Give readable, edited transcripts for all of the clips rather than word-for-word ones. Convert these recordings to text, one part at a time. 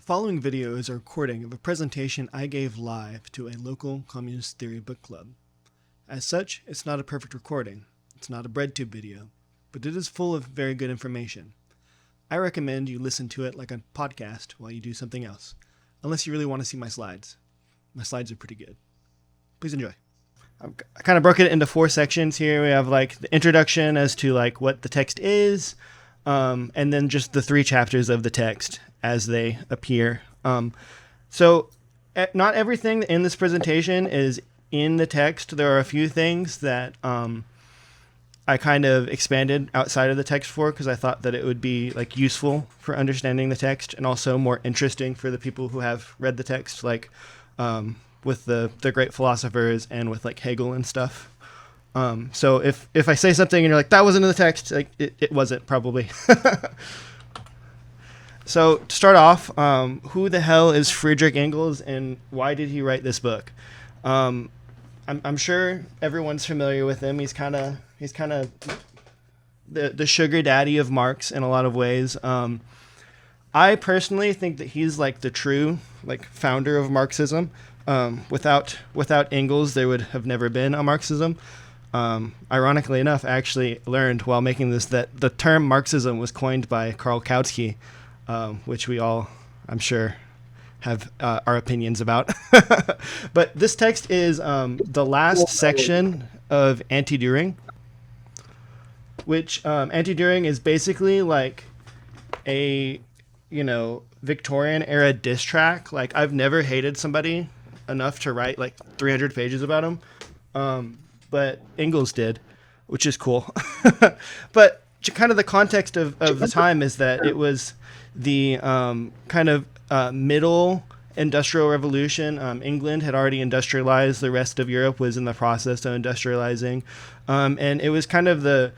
The following video is a recording of a presentation I gave live to a local communist theory book club. As such, it's not a perfect recording. It's not a breadtube video, but it is full of very good information. I recommend you listen to it like a podcast while you do something else, unless you really want to see my slides. My slides are pretty good. Please enjoy. I kind of broke it into 4 sections here. We have like the introduction as to like what the text is, and then just the 3 chapters of the text as they appear. So not everything in this presentation is in the text. There are a few things that I kind of expanded outside of the text for because I thought that it would be like useful for understanding the text and also more interesting for the people who have read the text, like with the great philosophers and with like Hegel and stuff. So if I say something and you're like, that wasn't in the text, like it wasn't probably. So to start off, who the hell is Friedrich Engels and why did he write this book? I'm sure everyone's familiar with him. He's kind of the sugar daddy of Marx in a lot of ways. I personally think that he's like the true like founder of Marxism. Without Engels, there would have never been a Marxism. Ironically enough, I actually learned while making this that the term Marxism was coined by Karl Kautsky, which we all, I'm sure, have our opinions about. But this text is the last section of Anti-Düring, which Anti-Düring is basically like a, Victorian era diss track. Like, I've never hated somebody enough to write like 300 pages about him. But Engels did, which is cool. But kind of the context of the time is that it was the kind of middle industrial revolution. England had already industrialized. The rest of Europe was in the process of industrializing. And it was kind of the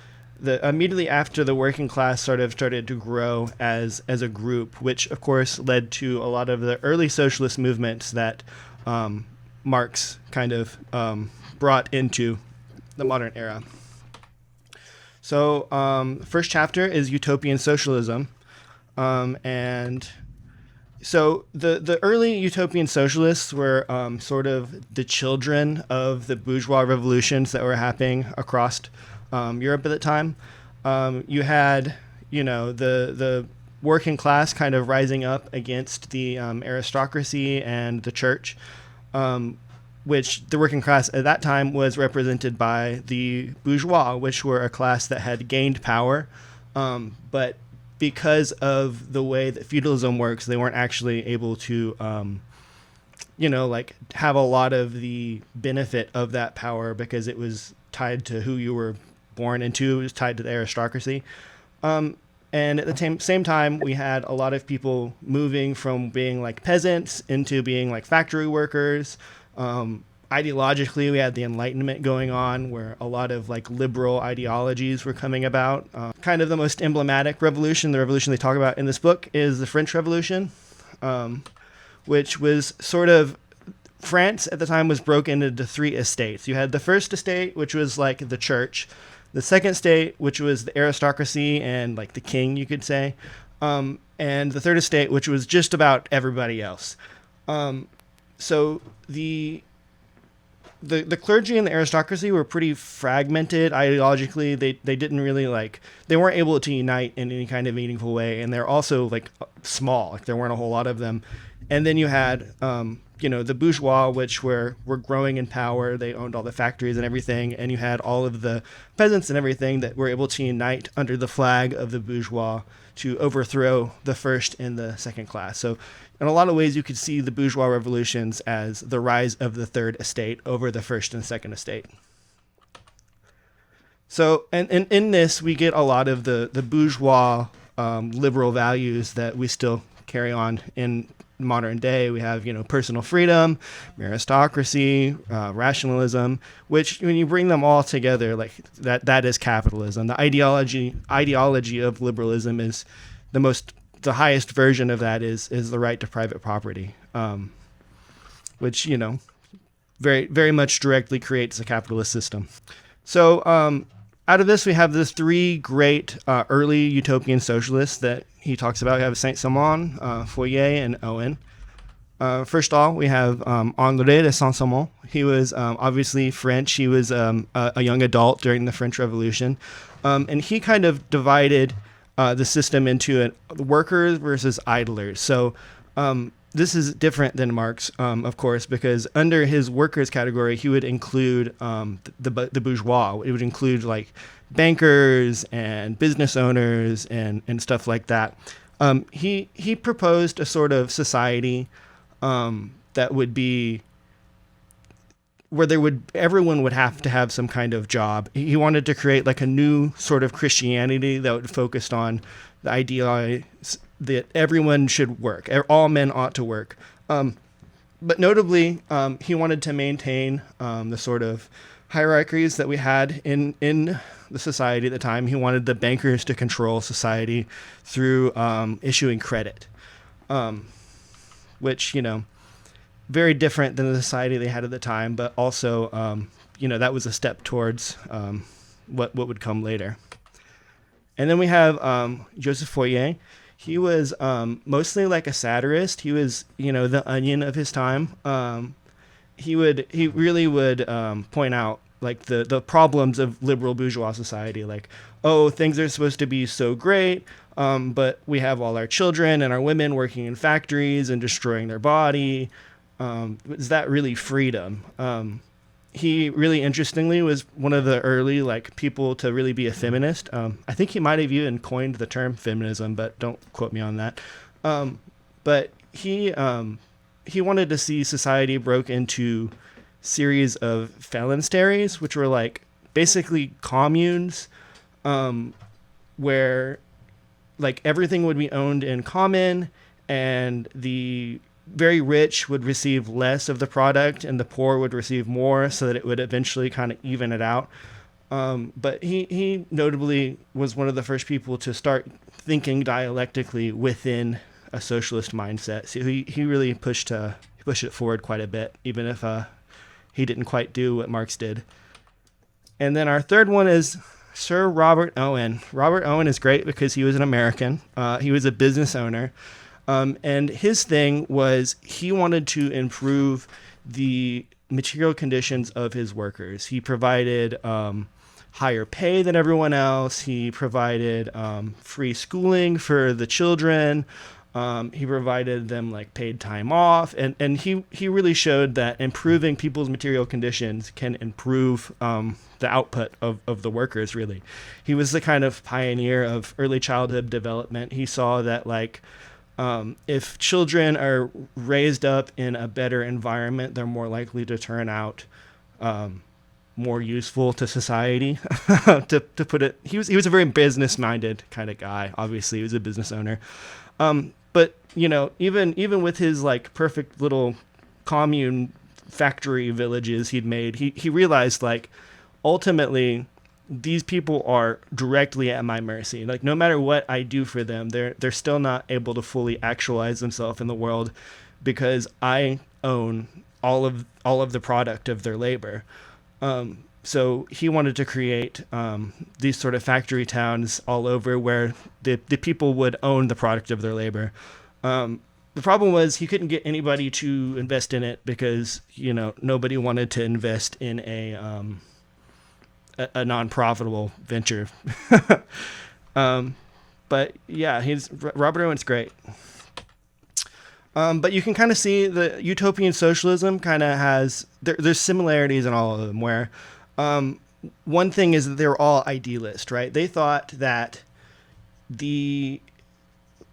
immediately after the working class sort of started to grow as a group, which of course led to a lot of the early socialist movements that Marx kind of brought into the modern era. So first chapter is Utopian Socialism. And so the early utopian socialists were sort of the children of the bourgeois revolutions that were happening across Europe at the time. You had, the working class kind of rising up against the aristocracy and the church, which the working class at that time was represented by the bourgeois, which were a class that had gained power, but because of the way that feudalism works, they weren't actually able to, have a lot of the benefit of that power because it was tied to who you were born into. It was tied to the aristocracy. And at the same time, we had a lot of people moving from being like peasants into being like factory workers. Ideologically, we had the Enlightenment going on where a lot of like liberal ideologies were coming about. Kind of the most emblematic revolution, the revolution they talk about in this book, is the French Revolution, which was sort of, France at the time was broken into 3 estates. You had the first estate, which was like the church, the second estate, which was the aristocracy and like the king, you could say, and the third estate, which was just about everybody else. So the clergy and the aristocracy were pretty fragmented ideologically. They didn't really they weren't able to unite in any kind of meaningful way. And they're also like small, like there weren't a whole lot of them. And then you had, the bourgeois, which were growing in power. They owned all the factories and everything. And you had all of the peasants and everything that were able to unite under the flag of the bourgeois to overthrow the first and the second class. So in a lot of ways, you could see the bourgeois revolutions as the rise of the third estate over the first and second estate. So, and in this, we get a lot of the bourgeois liberal values that we still carry on in modern day. We have, personal freedom, aristocracy, rationalism, which when you bring them all together, like that is capitalism. The ideology of liberalism is the highest version of that is the right to private property, which, very, very much directly creates a capitalist system. So out of this, we have the three great early utopian socialists that he talks about. We have Saint-Simon, Fourier, and Owen. First of all, we have André de Saint-Simon. He was obviously French. He was a young adult during the French Revolution. And he kind of divided the system into workers versus idlers. So this is different than Marx, of course, because under his workers category, he would include the bourgeois. It would include like bankers and business owners and stuff like that. He proposed a sort of society that would be where everyone would have to have some kind of job. He wanted to create like a new sort of Christianity that would focus on the idea that everyone should work. All men ought to work. But notably, he wanted to maintain the sort of hierarchies that we had in the society at the time. He wanted the bankers to control society through issuing credit, which, very different than the society they had at the time, but also, that was a step towards what would come later. And then we have Joseph Fourier. He was mostly like a satirist. He was, the Onion of his time. He really would point out like the problems of liberal bourgeois society, like, oh, things are supposed to be so great, but we have all our children and our women working in factories and destroying their body. Is that really freedom? He really interestingly was one of the early people to really be a feminist. I think he might have even coined the term feminism, but don't quote me on that. But he wanted to see society broke into series of phalansteries, which were like basically communes, where like everything would be owned in common, and the very rich would receive less of the product and the poor would receive more, so that it would eventually kind of even it out. But he notably was one of the first people to start thinking dialectically within a socialist mindset. So he really pushed it forward quite a bit, even if he didn't quite do what Marx did. And then our third one is Sir Robert Owen. Robert Owen is great because he was an American. He was a business owner. And his thing was he wanted to improve the material conditions of his workers. He provided higher pay than everyone else. He provided free schooling for the children. He provided them like paid time off. And he really showed that improving people's material conditions can improve the output of the workers, really. He was the kind of pioneer of early childhood development. He saw that if children are raised up in a better environment, they're more likely to turn out more useful to society. to put it, he was a very business-minded kind of guy. Obviously, he was a business owner. But even with his perfect little commune factory villages he'd made, he realized ultimately these people are directly at my mercy. No matter what I do for them, they're still not able to fully actualize themselves in the world because I own all of the product of their labor. So he wanted to create these sort of factory towns all over where the people would own the product of their labor. The problem was he couldn't get anybody to invest in it because nobody wanted to invest in a non-profitable venture. But yeah, Robert Owen's great. But you can kind of see the utopian socialism kind of has, there's similarities in all of them, where one thing is that they're all idealist, right? They thought that the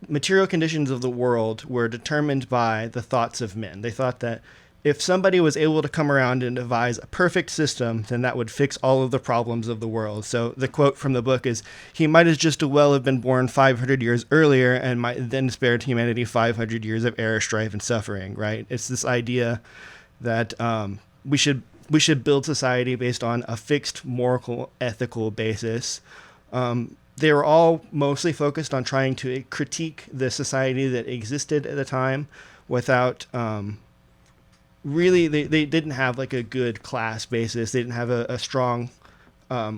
material conditions of the world were determined by the thoughts of men. They thought that if somebody was able to come around and devise a perfect system, then that would fix all of the problems of the world. So the quote from the book is, he might as just as well have been born 500 years earlier and might then spared humanity 500 years of error, strife, and suffering, right? It's this idea that we should build society based on a fixed moral, ethical basis. They were all mostly focused on trying to critique the society that existed at the time without... really, they didn't have a good class basis. They didn't have a strong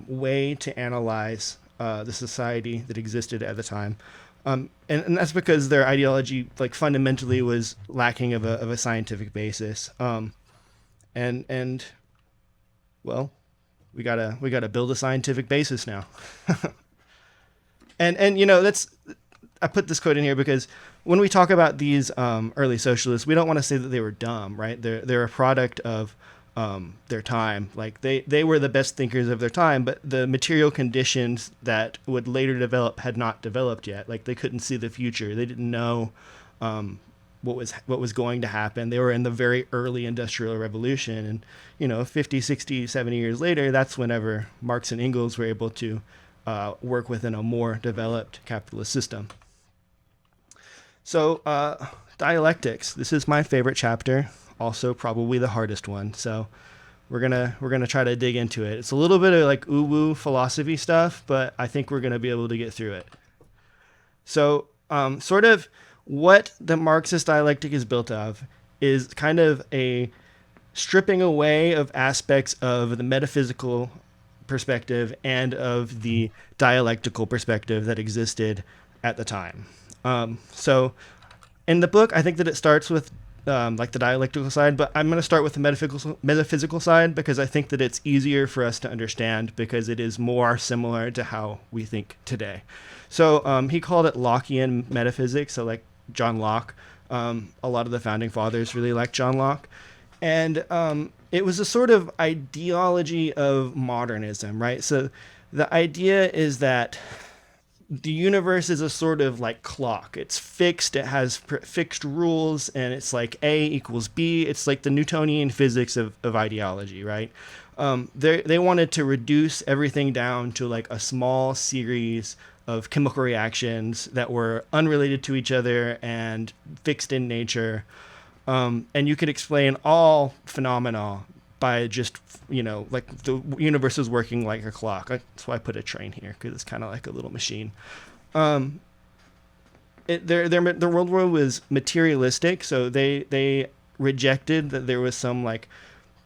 way to analyze the society that existed at the time. And that's because their ideology, like, fundamentally was lacking of a scientific basis. And well, we gotta build a scientific basis now. and that's, I put this quote in here because when we talk about these early socialists, we don't want to say that they were dumb, right? They're a product of their time. Like, they were the best thinkers of their time, but the material conditions that would later develop had not developed yet. Like, they couldn't see the future. They didn't know what was going to happen. They were in the very early Industrial Revolution, and 50, 60, 70 years later, that's whenever Marx and Engels were able to work within a more developed capitalist system. So dialectics. This is my favorite chapter. Also probably the hardest one. So we're gonna try to dig into it. It's a little bit of like woo philosophy stuff, but I think we're gonna be able to get through it. So sort of what the Marxist dialectic is built of is kind of a stripping away of aspects of the metaphysical perspective and of the dialectical perspective that existed at the time. So in the book, I think that it starts with like the dialectical side, but I'm going to start with the metaphysical side because I think that it's easier for us to understand because it is more similar to how we think today. So he called it Lockean metaphysics. So like John Locke, a lot of the founding fathers really liked John Locke. And it was a sort of ideology of modernism, right? So the idea is that the universe is a sort of like clock. It's fixed. It has fixed rules, and it's like A equals B. It's like the Newtonian physics of ideology, right? They wanted to reduce everything down to like a small series of chemical reactions that were unrelated to each other and fixed in nature. And you could explain all phenomena by just, like the universe is working like a clock. That's why I put a train here, because it's kind of like a little machine. Their worldview was materialistic, so they rejected that there was some like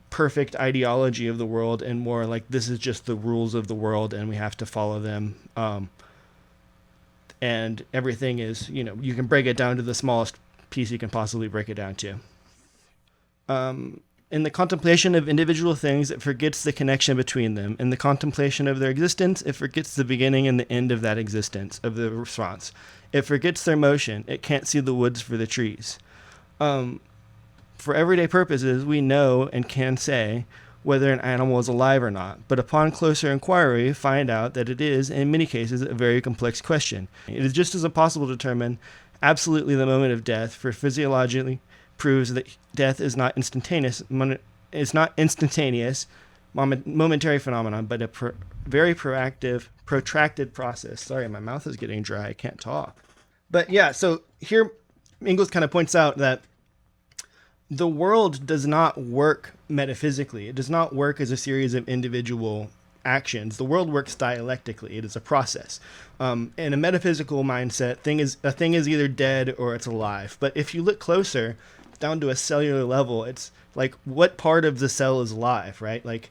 perfect ideology of the world, and more like this is just the rules of the world and we have to follow them. And everything is, you can break it down to the smallest piece you can possibly break it down to. In the contemplation of individual things, it forgets the connection between them. In the contemplation of their existence, it forgets the beginning and the end of that existence, of the response. It forgets their motion. It can't see the woods for the trees. For everyday purposes, we know and can say whether an animal is alive or not, but upon closer inquiry, find out that it is, in many cases, a very complex question. It is just as impossible to determine absolutely the moment of death, for physiologically proves that death is not instantaneous, momentary phenomenon, but a very protracted process. Sorry, my mouth is getting dry. I can't talk. But yeah, so here Engels kind of points out that the world does not work metaphysically. It does not work as a series of individual actions. The world works dialectically. It is a process. In a metaphysical mindset, a thing is either dead or it's alive. But if you look closer, down to a cellular level, it's like what part of the cell is alive, right? Like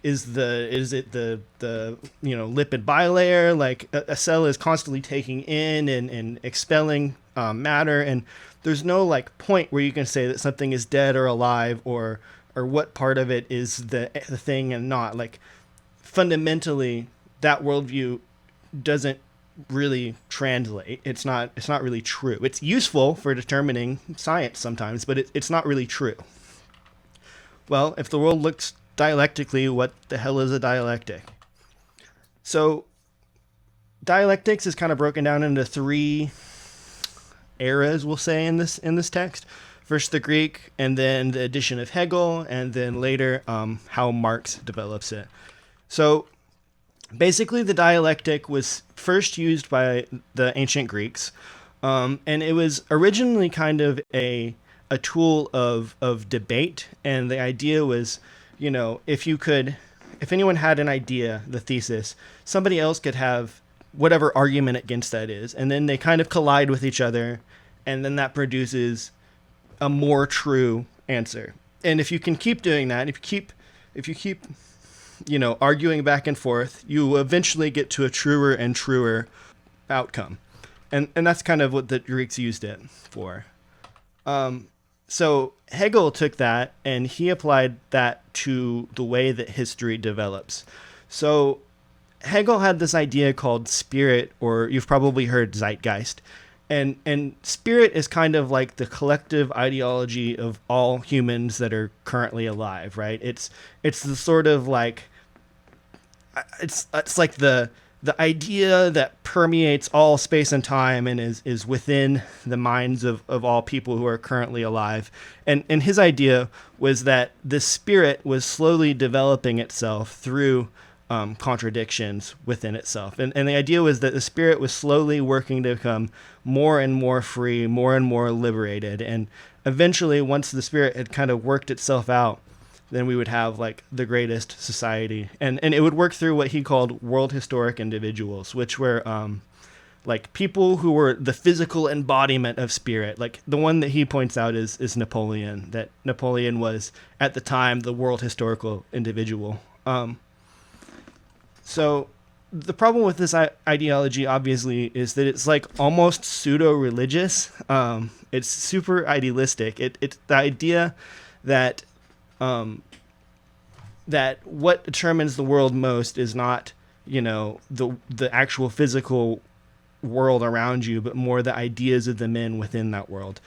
is it the lipid bilayer? Like a cell is constantly taking in and expelling matter, and there's no like point where you can say that something is dead or alive, or what part of it is the thing and not. Like fundamentally, that worldview doesn't really translate. It's not really true. It's useful for determining science sometimes, but it's not really true. Well, if the world looks dialectically, what the hell is a dialectic? So dialectics is kind of broken down into three eras, we'll say, in this text. First the Greek, and then the addition of Hegel, and then later how Marx develops it. So basically, the dialectic was first used by the ancient Greeks, and it was originally kind of a tool of debate. And the idea was, if anyone had an idea, the thesis, somebody else could have whatever argument against that is, and then they kind of collide with each other, and then that produces a more true answer. And if you can keep doing that, if you keep arguing back and forth, you eventually get to a truer and truer outcome. And that's kind of what the Greeks used it for. So Hegel took that and he applied that to the way that history develops. So Hegel had this idea called spirit, or you've probably heard zeitgeist. And spirit is kind of like the collective ideology of all humans that are currently alive, right? It's the sort of like, it's like the idea that permeates all space and time and is within the minds of all people who are currently alive. And his idea was that this spirit was slowly developing itself through contradictions within itself. And the idea was that the spirit was slowly working to become more and more free, more and more liberated. And eventually, once the spirit had kind of worked itself out, then we would have like the greatest society. And it would work through what he called world historic individuals, which were like people who were the physical embodiment of spirit. Like the one that he points out is Napoleon, that Napoleon was at the time the world historical individual. So the problem with this ideology, obviously, is that it's like almost pseudo-religious. It's super idealistic. It's the idea that that what determines the world most is not, the actual physical world around you, but more the ideas of the men within that world.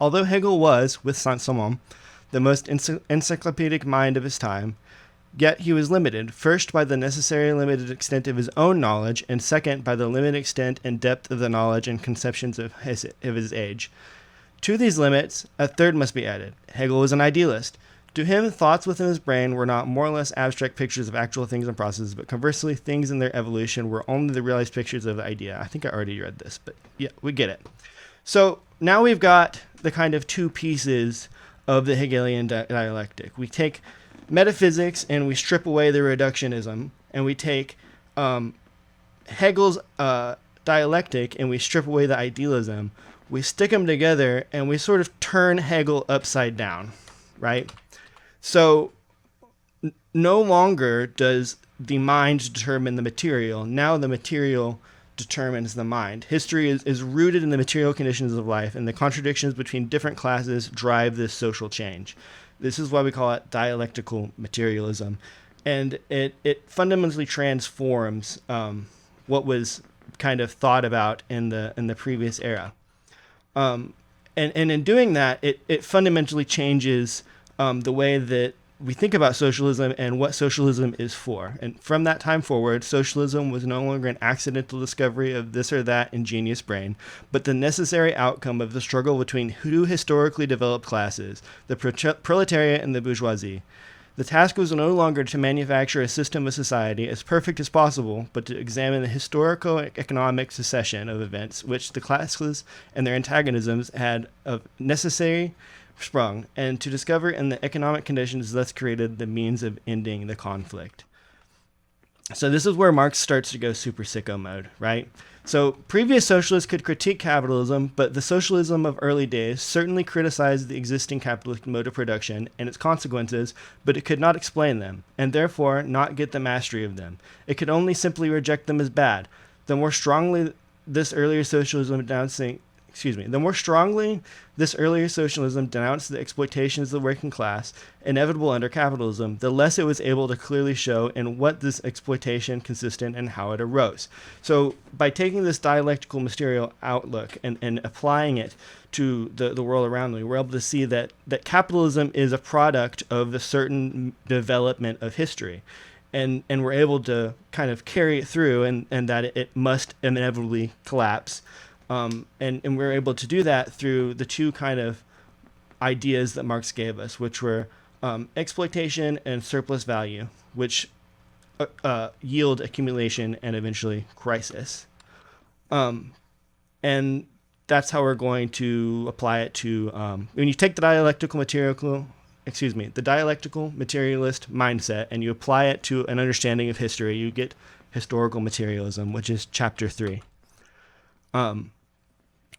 Although Hegel was, with Saint-Simon, the most encyclopedic mind of his time, yet he was limited, first by the necessary limited extent of his own knowledge, and second by the limited extent and depth of the knowledge and conceptions of his age. To these limits, a third must be added. Hegel was an idealist. To him, thoughts within his brain were not more or less abstract pictures of actual things and processes, but conversely, things in their evolution were only the realized pictures of the idea. I think I already read this, but yeah, we get it. So now we've got the kind of two pieces of the Hegelian dialectic. We take metaphysics and we strip away the reductionism, and we take Hegel's dialectic and we strip away the idealism. We stick them together and we sort of turn Hegel upside down, right? So no longer does the mind determine the material. Now the material determines the mind. History is rooted in the material conditions of life, and the contradictions between different classes drive this social change. This is why we call it dialectical materialism. And it fundamentally transforms what was kind of thought about in the previous era. And in doing that, it fundamentally changes the way that we think about socialism and what socialism is for. And from that time forward, socialism was no longer an accidental discovery of this or that ingenious brain, but the necessary outcome of the struggle between two historically developed classes, the proletariat and the bourgeoisie. The task was no longer to manufacture a system of society as perfect as possible, but to examine the historico-economic succession of events which the classes and their antagonisms had of necessary sprung, and to discover in the economic conditions thus created the means of ending the conflict. So this is where Marx starts to go super sicko mode, right? So previous socialists could critique capitalism, but the socialism of early days certainly criticized the existing capitalist mode of production and its consequences, but it could not explain them, and therefore not get the mastery of them. It could only simply reject them as bad. The more strongly this earlier socialism denounced the exploitations of the working class, inevitable under capitalism, the less it was able to clearly show in what this exploitation consisted and how it arose. So by taking this dialectical material outlook and applying it to the world around me, we're able to see that capitalism is a product of a certain development of history. And we're able to kind of carry it through, and that it must inevitably collapse. And we're able to do that through the two kind of ideas that Marx gave us, which were exploitation and surplus value, which yield accumulation and eventually crisis. And that's how we're going to apply it to when you take the dialectical materialist mindset and you apply it to an understanding of history, you get historical materialism, which is chapter 3.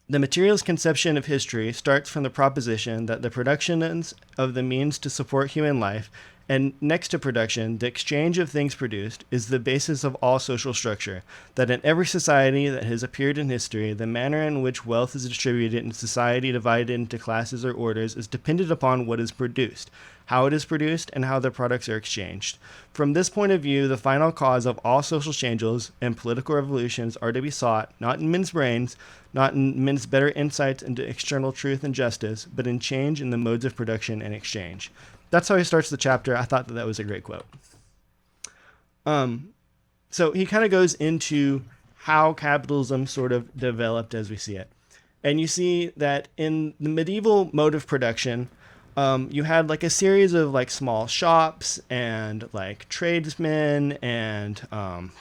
The materialist conception of history starts from the proposition that the production of the means to support human life And next to production, the exchange of things produced is the basis of all social structure, that in every society that has appeared in history, the manner in which wealth is distributed in society divided into classes or orders is dependent upon what is produced, how it is produced, and how the products are exchanged. From this point of view, the final cause of all social changes and political revolutions are to be sought, not in men's brains, not in men's better insights into external truth and justice, but in change in the modes of production and exchange. That's how he starts the chapter. I thought that was a great quote. So he kind of goes into how capitalism sort of developed as we see it. And you see that in the medieval mode of production, you had like a series of like small shops and like tradesmen and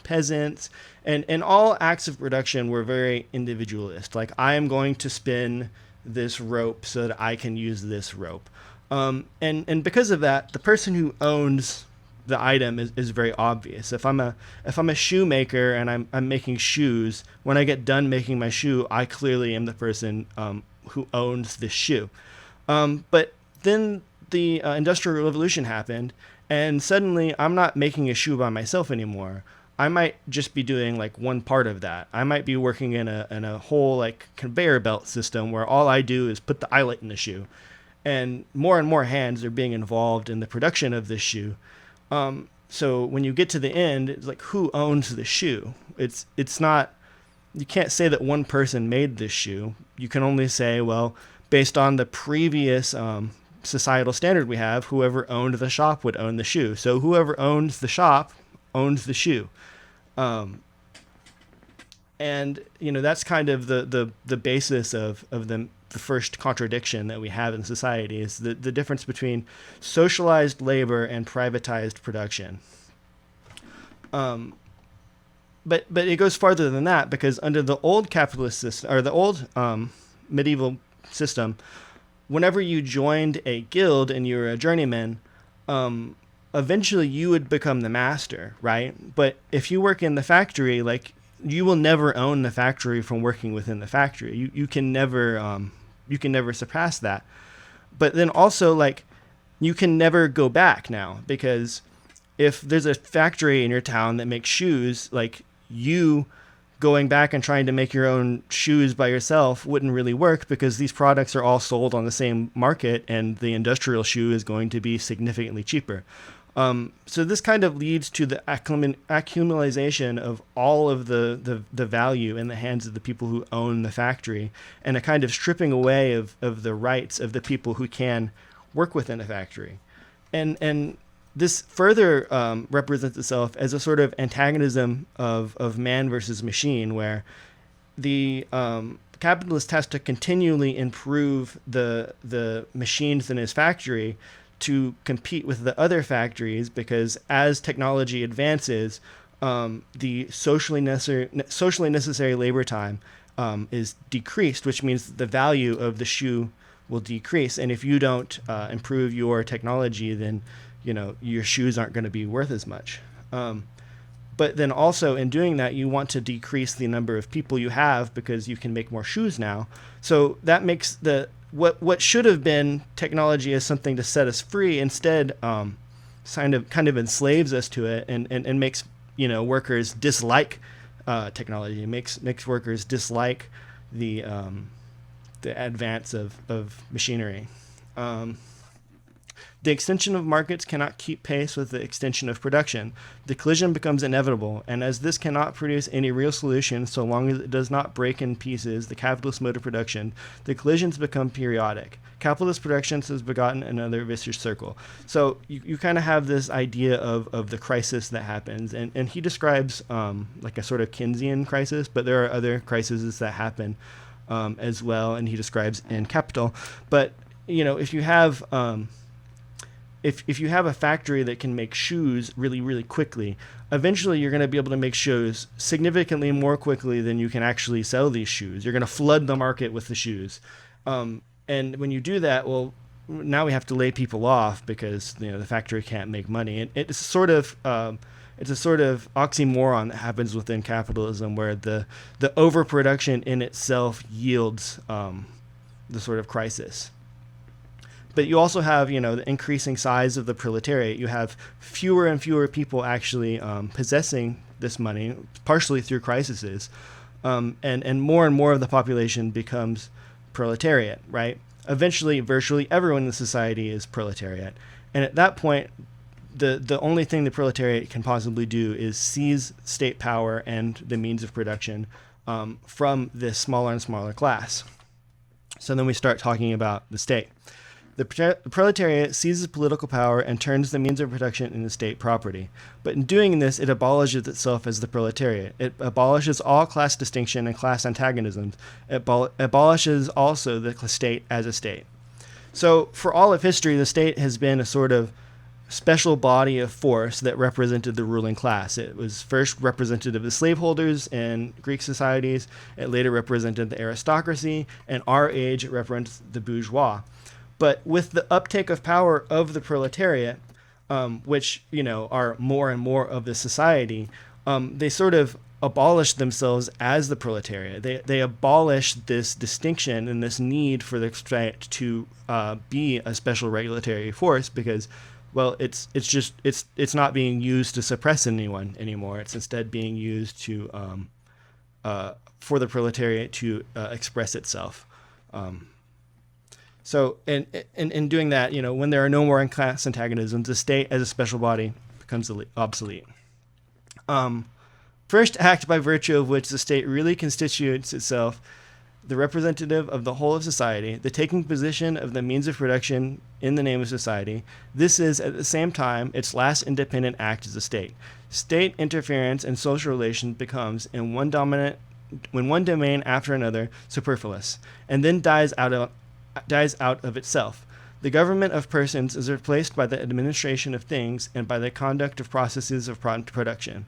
peasants, and all acts of production were very individualist. Like, I am going to spin this rope so that I can use this rope. And because of that, the person who owns the item is very obvious. If I'm a shoemaker and I'm making shoes, when I get done making my shoe, I clearly am the person who owns this shoe. But then the Industrial Revolution happened, and suddenly I'm not making a shoe by myself anymore. I might just be doing like one part of that. I might be working in a whole like conveyor belt system where all I do is put the eyelet in the shoe. And more hands are being involved in the production of this shoe. So when you get to the end, it's like, who owns the shoe? It's not, you can't say that one person made this shoe. You can only say, well, based on the previous societal standard we have, whoever owned the shop would own the shoe. So whoever owns the shop owns the shoe. And, that's kind of the basis of the first contradiction that we have in society, is the difference between socialized labor and privatized production. But it goes farther than that, because under the old capitalist system, or the old medieval system, whenever you joined a guild and you were a journeyman, eventually you would become the master, right? But if you work in the factory, like, you will never own the factory from working within the factory. You can never surpass that. But then also, like, you can never go back now, because if there's a factory in your town that makes shoes, like, you going back and trying to make your own shoes by yourself wouldn't really work, because these products are all sold on the same market and the industrial shoe is going to be significantly cheaper. So this kind of leads to the accumulation of all of the value in the hands of the people who own the factory, and a kind of stripping away of the rights of the people who can work within a factory. And this further represents itself as a sort of antagonism of man versus machine, where the capitalist has to continually improve the machines in his factory to compete with the other factories, because as technology advances, the socially necessary labor time is decreased, which means the value of the shoe will decrease. And if you don't improve your technology, then your shoes aren't going to be worth as much. But then also in doing that, you want to decrease the number of people you have, because you can make more shoes now. So that makes what should have been technology as something to set us free, instead kind of enslaves us to it, and makes workers dislike technology. It makes workers dislike the advance of machinery. The extension of markets cannot keep pace with the extension of production. The collision becomes inevitable, and as this cannot produce any real solution so long as it does not break in pieces the capitalist mode of production, the collisions become periodic. Capitalist production has begotten another vicious circle. So you kind of have this idea of the crisis that happens, and he describes like a sort of Keynesian crisis, but there are other crises that happen as well, and he describes in Capital. But if you have if you have a factory that can make shoes really, really quickly, eventually you're going to be able to make shoes significantly more quickly than you can actually sell these shoes. You're going to flood the market with the shoes. And when you do that, well, now we have to lay people off because the factory can't make money. And it's a sort of oxymoron that happens within capitalism, where the overproduction in itself yields the sort of crisis. But you also have, the increasing size of the proletariat. You have fewer and fewer people actually possessing this money, partially through crises, and more of the population becomes proletariat, right? Eventually, virtually everyone in the society is proletariat. And at that point, the only thing the proletariat can possibly do is seize state power and the means of production from this smaller and smaller class. So then we start talking about the state. The proletariat seizes political power and turns the means of production into state property. But in doing this, it abolishes itself as the proletariat. It abolishes all class distinction and class antagonisms. It abolishes also the state as a state. So for all of history, the state has been a sort of special body of force that represented the ruling class. It was first representative of the slaveholders in Greek societies. It later represented the aristocracy. In our age, it represents the bourgeois. But with the uptake of power of the proletariat, which are more and more of the society, they sort of abolished themselves as the proletariat. They abolished this distinction and this need for the state to be a special regulatory force because, well, it's not being used to suppress anyone anymore. It's instead being used to for the proletariat to express itself. So in doing that, when there are no more class antagonisms, the state as a special body becomes obsolete. First act by virtue of which the state really constitutes itself the representative of the whole of society, the taking position of the means of production in the name of society. This is at the same time its last independent act as a state. State interference in social relations becomes, in one domain after another, superfluous, and then dies out of itself. The government of persons is replaced by the administration of things and by the conduct of processes of production.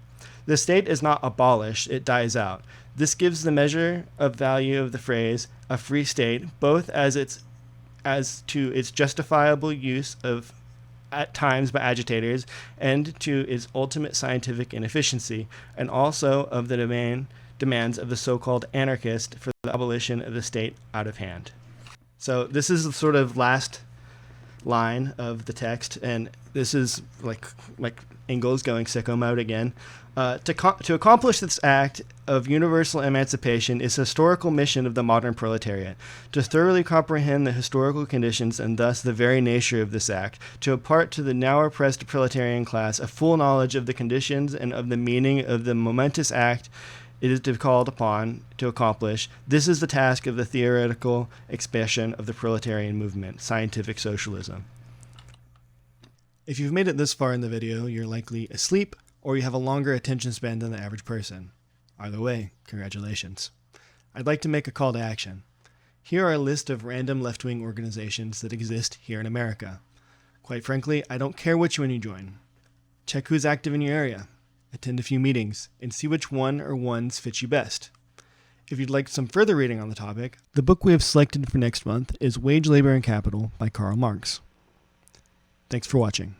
The state is not abolished, it dies out. This gives the measure of value of the phrase a free state, both as to its justifiable use of at times by agitators and to its ultimate scientific inefficiency, and also of the demands of the so-called anarchist for the abolition of the state out of hand. So this is the sort of last line of the text, and this is like Engels going sicko mode again. To accomplish this act of universal emancipation is the historical mission of the modern proletariat. To thoroughly comprehend the historical conditions and thus the very nature of this act, to impart to the now oppressed proletarian class a full knowledge of the conditions and of the meaning of the momentous act it is called upon to accomplish. This is the task of the theoretical expression of the proletarian movement, scientific socialism. If you've made it this far in the video, you're likely asleep or you have a longer attention span than the average person. Either way, congratulations. I'd like to make a call to action. Here are a list of random left-wing organizations that exist here in America. Quite frankly, I don't care which one you join. Check who's active in your area. Attend a few meetings, and see which one or ones fit you best. If you'd like some further reading on the topic, the book we have selected for next month is Wage, Labor, and Capital by Karl Marx. Thanks for watching.